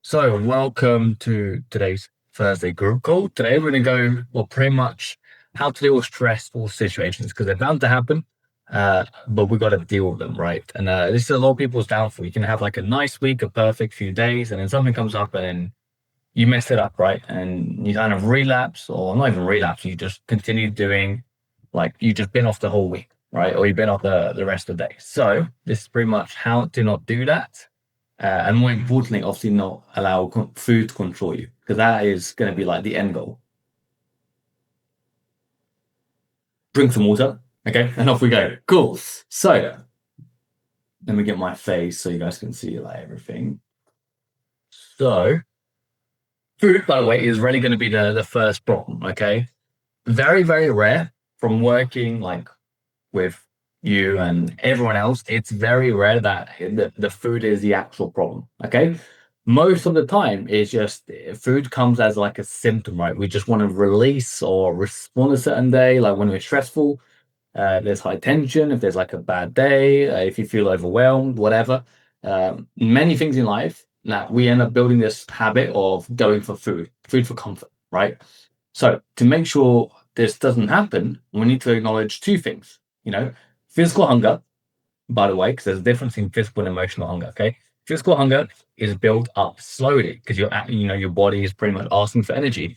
So, welcome to today's Thursday group call. Today, we're going to go, well, pretty much how to deal with stressful situations because they're bound to happen, but we got to deal with them, right? And this is a lot of people's downfall. You can have like a nice week, a perfect few days, and then something comes up and then you mess it up, right? And you kind of relapse, or not even relapse, you just continue doing like you just been off the whole week, right? Or you've been off the rest of the day. So, this is pretty much how to not do that and more importantly, obviously not allow food to control you because that is going to be like the end goal. Drink some water, okay, and off we go. Cool. So let me get my face so you guys can see like everything. So food, by the way, is really going to be the first problem. Okay, very very rare from working like with you and everyone else. It's very rare that the food is the actual problem. Okay, most of the time it's just food comes as like a symptom, right? We just want to release or respond a certain day, like when we're stressful, there's high tension, if there's like a bad day, if you feel overwhelmed, whatever. Many things in life that we end up building this habit of going for food for comfort, right? So to make sure this doesn't happen, we need to acknowledge two things, physical hunger, by the way, because there's a difference in physical and emotional hunger. Okay, physical hunger is built up slowly because your body is pretty much asking for energy.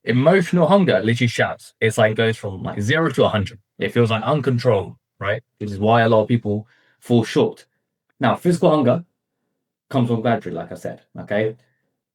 Emotional hunger literally shouts. It's like goes from like 0 to 100. It feels like uncontrolled, right? Which is why a lot of people fall short. Now, physical hunger comes from gradually, like I said. Okay,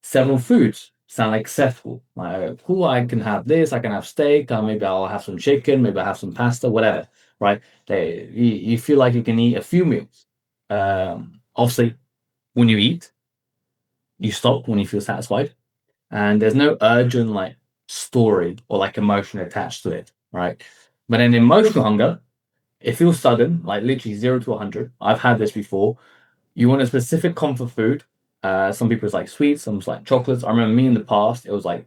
several foods sound like acceptable. Like, cool, I can have this, I can have steak, maybe I'll have some chicken, maybe I'll have some pasta, whatever, right? You feel like you can eat a few meals. Obviously, when you eat, you stop when you feel satisfied, and there's no urgent like story or like emotion attached to it, right? But an emotional hunger, it feels sudden, like literally 0 to 100. I've had this before. You want a specific comfort food. Some people it's like sweets, some it's like chocolates. I remember me in the past, it was like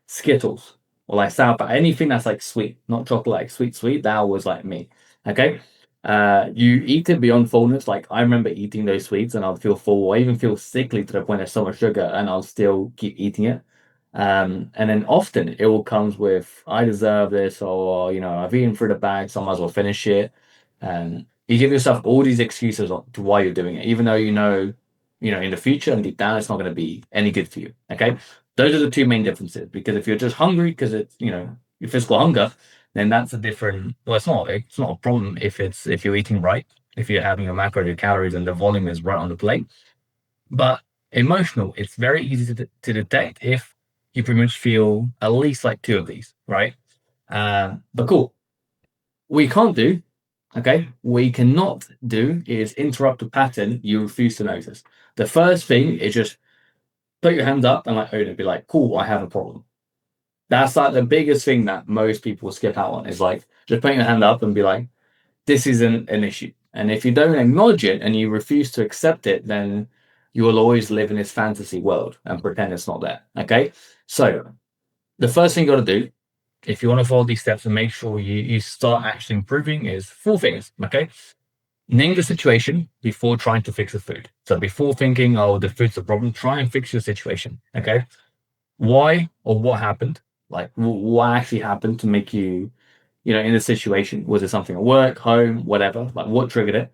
Skittles or like sour patch, anything that's like sweet, not chocolate, like sweet. That was like me. Okay. You eat it beyond fullness. Like I remember eating those sweets and I'd feel full, or even feel sickly to the point there's so much sugar, and I'll still keep eating it. And then often it will comes with I deserve this, or I've eaten through the bag, so I might as well finish it. And you give yourself all these excuses to why you're doing it, even though in the future and deep down it's not going to be any good for you. Okay, those are the two main differences. Because if you're just hungry because it's your physical hunger, then that's a different. Well, it's not a problem if you're eating right, if you're having a macro your calories and the volume is right on the plate. But emotional, it's very easy to detect if you pretty much feel at least like two of these, right? But cool. We can't do, okay, we cannot do is interrupt a pattern you refuse to notice. The first thing is just put your hands up and like own it, be like, cool, I have a problem. That's like the biggest thing that most people skip out on is like just putting your hand up and be like, this isn't an issue. And if you don't acknowledge it and you refuse to accept it, then you will always live in this fantasy world and pretend it's not there. Okay. So the first thing you got to do, if you want to follow these steps and make sure you start actually improving, is four things. Okay. Name the situation before trying to fix the food. So before thinking, oh, the food's the problem, try and fix your situation. Okay. Why or what happened? Like what actually happened to make you, in this situation? Was it something at work, home, whatever? Like what triggered it?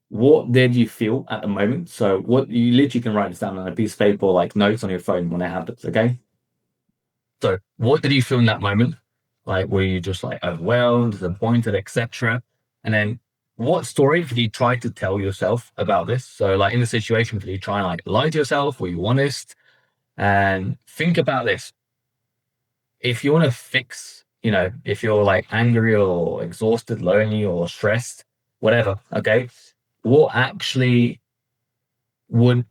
What did you feel at the moment? So what you literally can write this down on a piece of paper or like notes on your phone when it happens, okay? So what did you feel in that moment? Like were you just like overwhelmed, disappointed, etc.? And then what story did you try to tell yourself about this? So like in the situation, did you try and like lie to yourself? Were you honest? And think about this. If you want to fix, if you're like angry or exhausted, lonely or stressed, whatever, okay, what actually would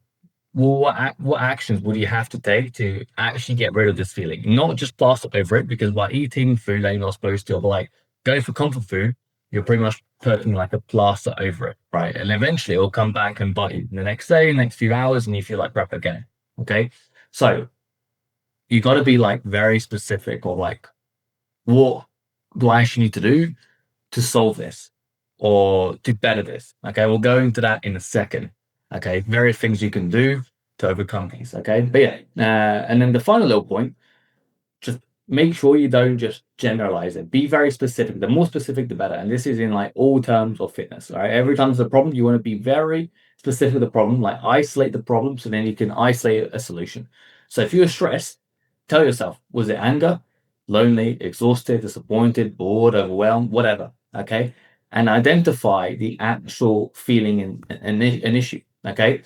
what actions would you have to take to actually get rid of this feeling? Not just plaster over it, because by eating food that you're not supposed to, or like going for comfort food, you're pretty much putting like a plaster over it, right? And eventually it'll come back and bite you the next day, next few hours, and you feel like crap again. Okay. So you got to be like very specific, or like, what do I actually need to do to solve this or to better this? Okay, we'll go into that in a second. Okay, various things you can do. to overcome these. Okay, but yeah, and then the final little point, just make sure you don't just generalize it. Be very specific. The more specific, the better. And this is in like all terms of fitness. All right, every time there's a problem, you want to be very specific with the problem. Like isolate the problem, so then you can isolate a solution. So if you're stressed, tell yourself: was it anger, lonely, exhausted, disappointed, bored, overwhelmed, whatever? Okay, and identify the actual feeling and an issue. Okay,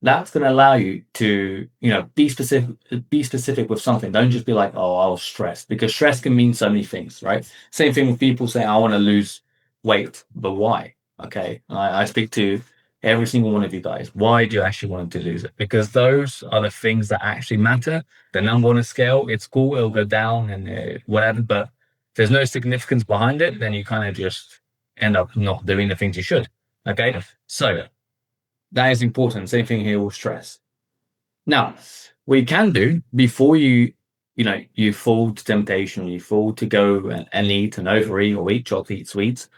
that's going to allow you to, be specific with something. Don't just be like, oh, I was stressed, because stress can mean so many things, right? Same thing with people saying, I want to lose weight, but why? Okay, I speak to every single one of you guys. Why do you actually want to lose it? Because those are the things that actually matter. The number on a scale, it's cool, it'll go down and whatever, but if there's no significance behind it, then you kind of just end up not doing the things you should. Okay, so that is important. Same thing here with stress. Now, what you can do before you fall to temptation, you fall to go and eat and overeat or eat chocolate, eat sweets,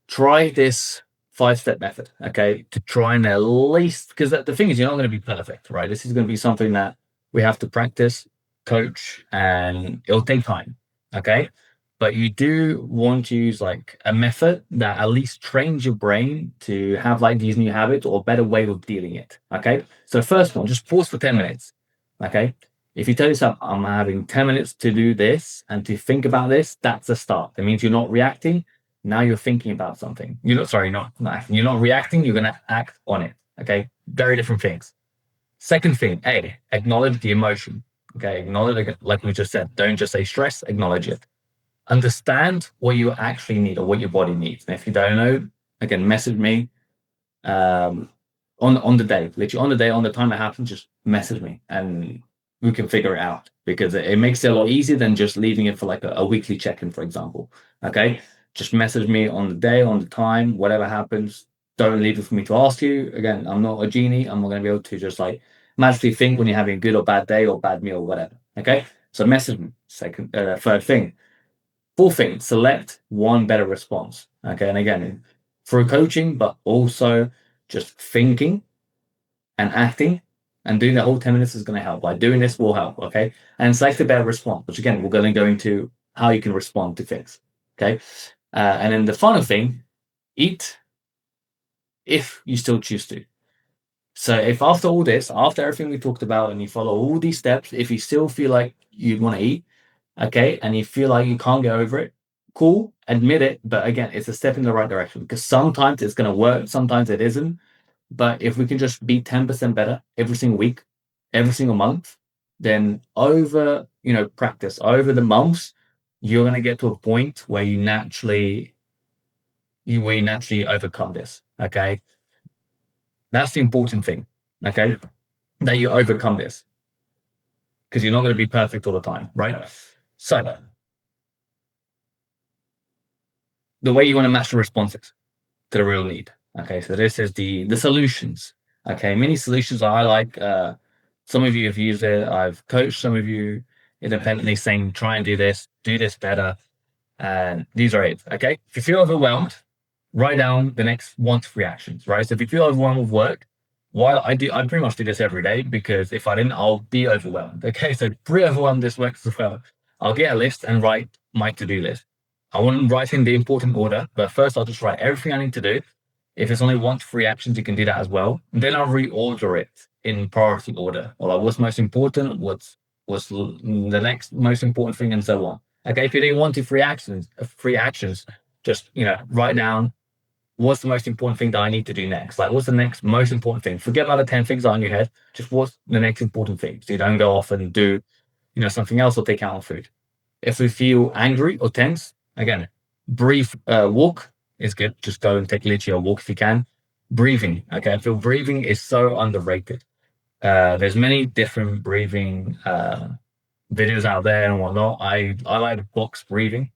try this 5-step method, okay? To try and at least, because the thing is, you're not going to be perfect, right? This is going to be something that we have to practice, coach, and it'll take time, okay? But you do want to use like a method that at least trains your brain to have like these new habits or a better way of dealing it. Okay. So first one, just pause for 10 minutes. Okay. If you tell yourself, I'm having 10 minutes to do this and to think about this, that's a start. That means you're not reacting. Now you're thinking about something. You're not, sorry, not acting. You're not reacting. You're going to act on it. Okay. Very different things. Second thing, A, acknowledge the emotion. Okay. Acknowledge it, like we just said. Don't just say stress, acknowledge it. Understand what you actually need or what your body needs. And if you don't know, again, message me on the day, literally on the day, on the time it happens, just message me and we can figure it out, because it makes it a lot easier than just leaving it for like a weekly check-in, for example. Okay. Just message me on the day, on the time, whatever happens. Don't leave it for me to ask you. Again, I'm not a genie. I'm not going to be able to just like magically think when you're having a good or bad day or bad meal or whatever. Okay. So message me. Third thing. Fourth thing, select one better response. Okay. And again, through coaching, but also just thinking and acting and doing that whole 10 minutes is going to help. By doing this will help. Okay. And select a better response, which again, we're going to go into how you can respond to things. Okay. And then the final thing, eat if you still choose to. So if after all this, after everything we talked about, and you follow all these steps, if you still feel like you want to eat, okay, and you feel like you can't get over it, cool, admit it. But again, it's a step in the right direction, because sometimes it's going to work, sometimes it isn't. But if we can just be 10% better every single week, every single month, then over, practice over the months, you're going to get to a point where you naturally overcome this. Okay. That's the important thing. Okay. That you overcome this, because you're not going to be perfect all the time. Right. So the way you want to match the responses to the real need. Okay. So this is the solutions. Okay. Many solutions I like. Some of you have used it. I've coached some of you independently saying, try and do this better. And these are it. Okay. If you feel overwhelmed, write down the next 1 to 3 actions, right? So if you feel overwhelmed with work, I pretty much do this every day, because if I didn't, I'll be overwhelmed. Okay. So pre-overwhelmed this works as well. I'll get a list and write my to-do list. I won't write in the important order, but first I'll just write everything I need to do. If it's only 1 to 3 actions, you can do that as well. And then I'll reorder it in priority order. Or like what's most important, what's the next most important thing, and so on. Okay, if you're doing 1 to 3 actions, just write down what's the most important thing that I need to do next. Like, what's the next most important thing? Forget about the 10 things that are in your head. Just what's the next important thing, so you don't go off and do something else or take out on food. If you feel angry or tense, again, brief walk is good. Just go and take literally a walk if you can. Breathing. Okay, I feel breathing is so underrated. There's many different breathing videos out there and whatnot. I like box breathing,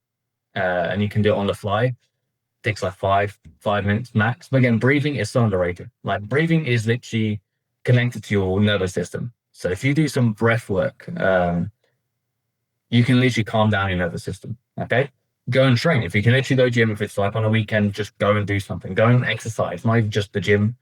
and you can do it on the fly. It takes like 5 minutes max. But again, breathing is so underrated. Like, breathing is literally connected to your nervous system. So if you do some breath work, you can literally calm down your nervous system. Okay, go and train. If you can literally go gym, if it's like on a weekend, just go and do something. Go and exercise. Not even just the gym.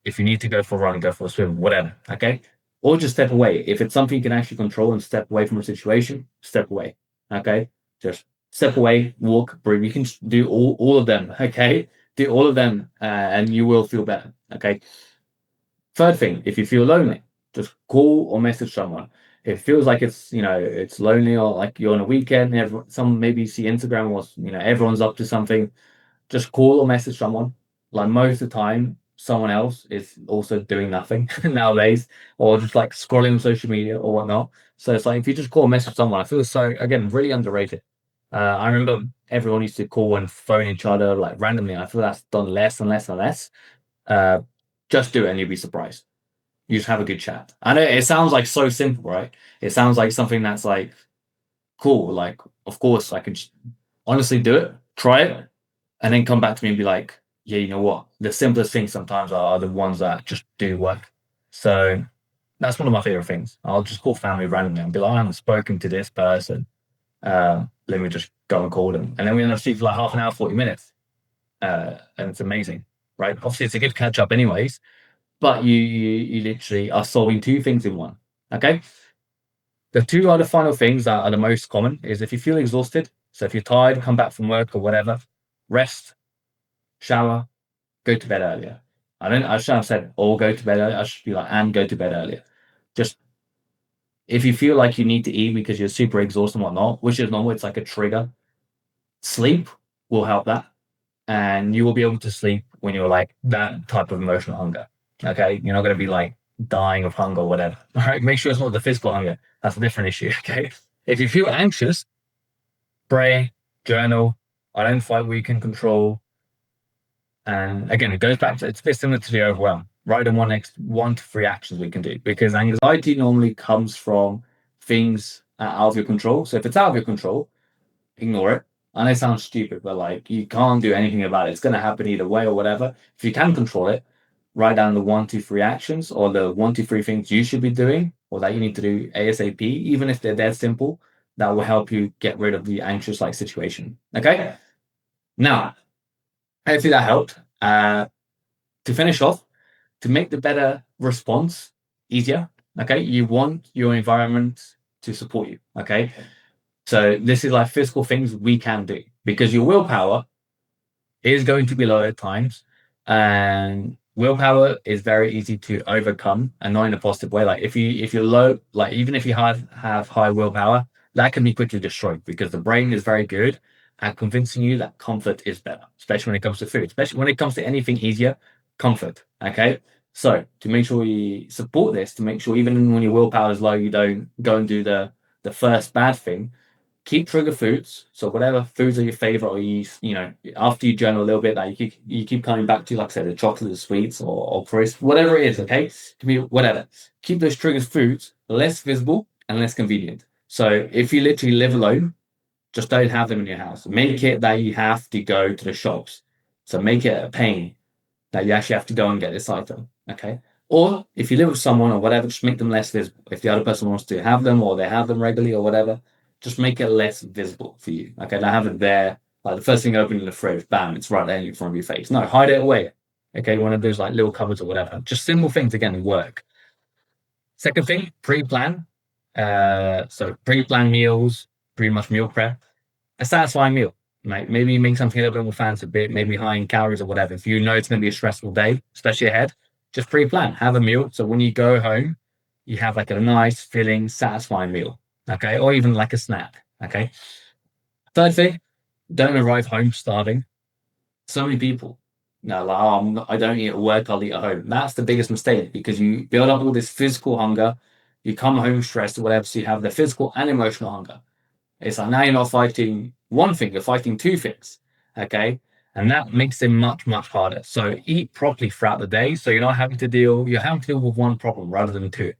If you need to go for a run, go for a swim, whatever. Okay. Or just step away. If it's something you can actually control and step away from a situation, step away. Okay. Just step away, walk, breathe. You can do all of them. Okay. Do all of them and you will feel better. Okay. Third thing, if you feel lonely, just call or message someone. It feels like it's lonely or like you're on a weekend, some maybe you see Instagram or everyone's up to something. Just call or message someone. Like most of the time, someone else is also doing nothing nowadays, or just like scrolling on social media or whatnot. So it's like if you just call or message someone, I feel so again really underrated. I remember everyone used to call and phone each other like randomly. I feel that's done less and less and less. Uh, just do it and you'll be surprised. You just have a good chat. I know it sounds like so simple, right? It sounds like something that's like cool. Like, of course, I could just honestly do it, try it, and then come back to me and be like, yeah, you know what? The simplest things sometimes are the ones that just do work. So that's one of my favorite things. I'll just call family randomly and be like, I haven't spoken to this person. Let me just go and call them. And then we end up speaking for like half an hour, 40 minutes. And it's amazing, right? Obviously, it's a good catch up, anyways, but you literally are solving two things in one. Okay. The two other final things that are the most common is if you feel exhausted. So if you're tired, come back from work or whatever, rest, shower, go to bed earlier. I shouldn't have said or go to bed earlier. I should be like and go to bed earlier. Just if you feel like you need to eat because you're super exhausted and whatnot, which is normal, it's like a trigger. Sleep will help that. And you will be able to sleep when you're like that type of emotional hunger. Okay. You're not going to be like dying of hunger or whatever. All right. Make sure it's not the physical hunger. That's a different issue. Okay. If you feel anxious, pray, journal, identify what you can control. And again, it goes back to it's a bit similar to the overwhelm. Write down one to three actions we can do because anxiety normally comes from things out of your control. So if it's out of your control, ignore it. I know it sounds stupid, but like you can't do anything about it. It's going to happen either way or whatever. If you can control it, write down the one, two, three actions or the one, two, three things you should be doing or that you need to do ASAP, even if they're that simple, that will help you get rid of the anxious like situation. Okay. Now, hopefully that helped. To finish off, to make the better response easier, okay, you want your environment to support you. Okay. So this is like physical things we can do because your willpower is going to be low at times, and willpower is very easy to overcome, and not in a positive way. Like if you're low, like even if you have high willpower, that can be quickly destroyed because the brain is very good at convincing you that comfort is better, especially when it comes to food, especially when it comes to anything easier, comfort. Okay. So to make sure you support this, to make sure even when your willpower is low, you don't go and do the first bad thing. Keep trigger foods. So whatever foods are your favorite, or after you journal a little bit, that you keep coming back to, like I said, the chocolate, the sweets, or crisp, whatever it is. Okay, to be whatever. Keep those triggers foods less visible and less convenient. So if you literally live alone, just don't have them in your house. Make it that you have to go to the shops. So make it a pain that you actually have to go and get this item. Okay. Or if you live with someone or whatever, just make them less visible. If the other person wants to have them or they have them regularly or whatever, just make it less visible for you. Okay. Don't have it there. Like the first thing you open in the fridge, bam, it's right there in front of your face. No, hide it away. Okay. One of those like little cupboards or whatever. Just simple things again work. Second thing, pre-plan. So pre-plan meals, pretty much meal prep. A satisfying meal. Like maybe make something a little bit more fancy, a bit maybe high in calories or whatever. If you know it's going to be a stressful day, especially ahead, just pre-plan. Have a meal. So when you go home, you have like a nice, filling, satisfying meal. Okay, or even like a snack. Okay. Third thing, don't arrive home starving. So many people, like, oh, I don't eat at work, I'll eat at home. That's the biggest mistake because you build up all this physical hunger. You come home stressed or whatever, so you have the physical and emotional hunger. It's like now you're not fighting one thing, you're fighting two things. Okay. And that makes it much, much harder. So eat properly throughout the day. So you're having to deal with one problem rather than two.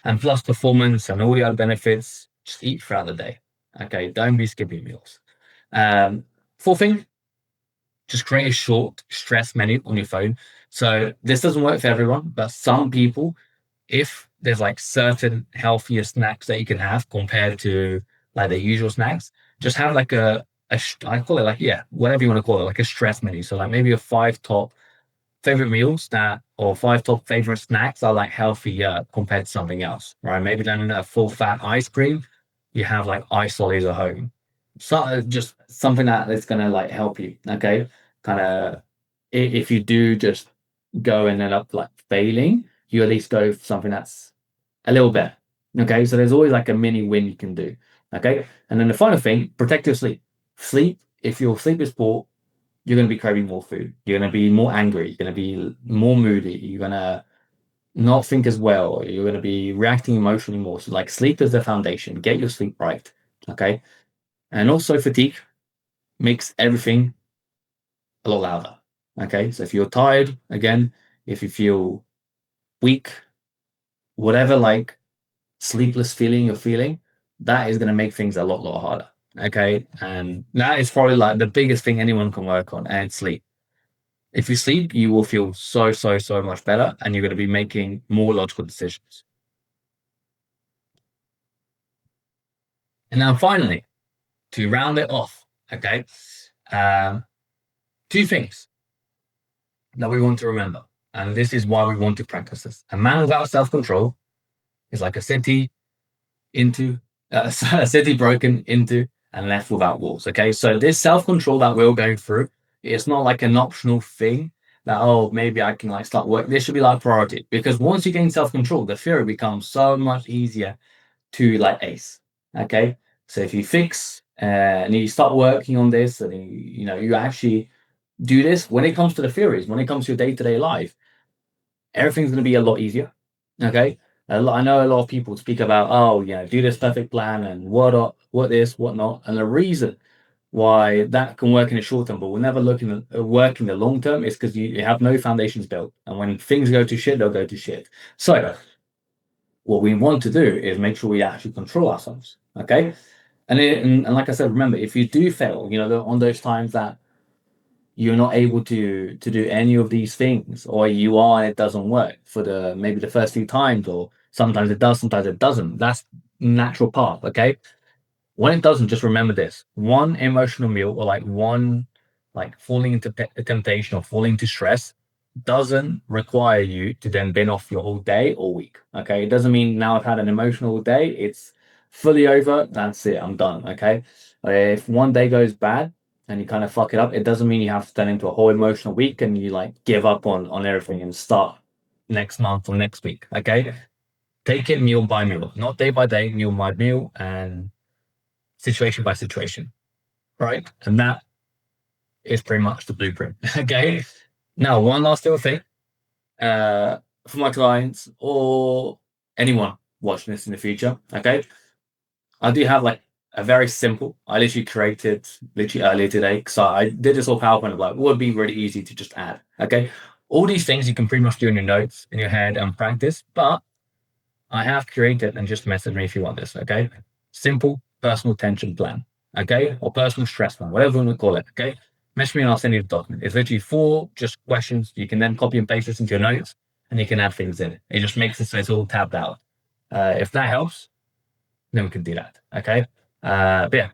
And plus performance and all the other benefits, just eat throughout the day. Okay. Don't be skipping meals. Fourth thing, just create a short stress menu on your phone. So this doesn't work for everyone, but some people, if there's like certain healthier snacks that you can have compared to like the usual snacks, just have like I call it like, yeah, whatever you want to call it, like a stress menu. So like maybe a 5 top favorite meals or 5 top favorite snacks are like healthier compared to something else, right? Maybe than a full fat ice cream, you have like ice lollies at home. So just something that is gonna like help you, okay? Kind of if you do just go and end up like failing, you at least go for something that's a little better. Okay, so there's always like a mini win you can do. Okay, and then the final thing, protect your sleep. Sleep, if your sleep is poor, you're going to be craving more food. You're going to be more angry. You're going to be more moody. You're going to not think as well. You're going to be reacting emotionally more. So, like, sleep is the foundation. Get your sleep right. Okay. And also, fatigue makes everything a lot louder. Okay. So, if you're tired, again, if you feel weak, whatever, like sleepless feeling you're feeling, that is going to make things a lot harder. Okay. And that is probably like the biggest thing anyone can work on, and sleep. If you sleep, you will feel so much better, and you're going to be making more logical decisions. And now, finally, to round it off, okay, um, 2 things that we want to remember, and this is why we want to practice this. A man without self-control is like a city into a city broken into and left without walls. Okay, so this self-control that we're going through, it's not like an optional thing that, oh, maybe I can like start work. This should be like priority, because once you gain self-control, the theory becomes so much easier to like ace. Okay, so if you fix and you start working on this, and you actually do this, when it comes to the theories, when it comes to your day-to-day life, everything's going to be a lot easier. Okay, I know a lot of people speak about, oh, do this perfect plan and what this, what not, and the reason why that can work in the short term, but will never work in the long term, is because you have no foundations built, and when things go to shit, they'll go to shit. So what we want to do is make sure we actually control ourselves. Okay, and like I said, remember, if you do fail, on those times that you're not able to do any of these things, or you are and it doesn't work for maybe the first few times, or sometimes it does, sometimes it doesn't. That's natural path. Okay, when it doesn't, just remember this: one emotional meal, or like one, like falling into temptation or falling into stress, doesn't require you to then bin off your whole day or week. Okay, it doesn't mean now I've had an emotional day, it's fully over, that's it, I'm done. Okay, if one day goes bad and you kind of fuck it up, it doesn't mean you have to turn into a whole emotional week and you like give up on everything and start next month or next week. Okay, take it meal by meal, not day by day, meal by meal, and situation by situation, right? And that is pretty much the blueprint. Okay. Now, one last little thing, for my clients or anyone watching this in the future. Okay, I do have like a very simple. I literally created literally earlier today, because I did this all PowerPoint. Like, it would be really easy to just add. Okay, all these things you can pretty much do in your notes in your head and practice, but I have created, and just message me if you want this. Okay, simple personal tension plan. Okay, or personal stress plan, whatever you want to call it. Okay, message me and I'll send you the document. It's literally 4 just questions. You can then copy and paste this into your notes, and you can add things in it. It just makes it so it's all tabbed out. If that helps, then we can do that. Okay, but yeah,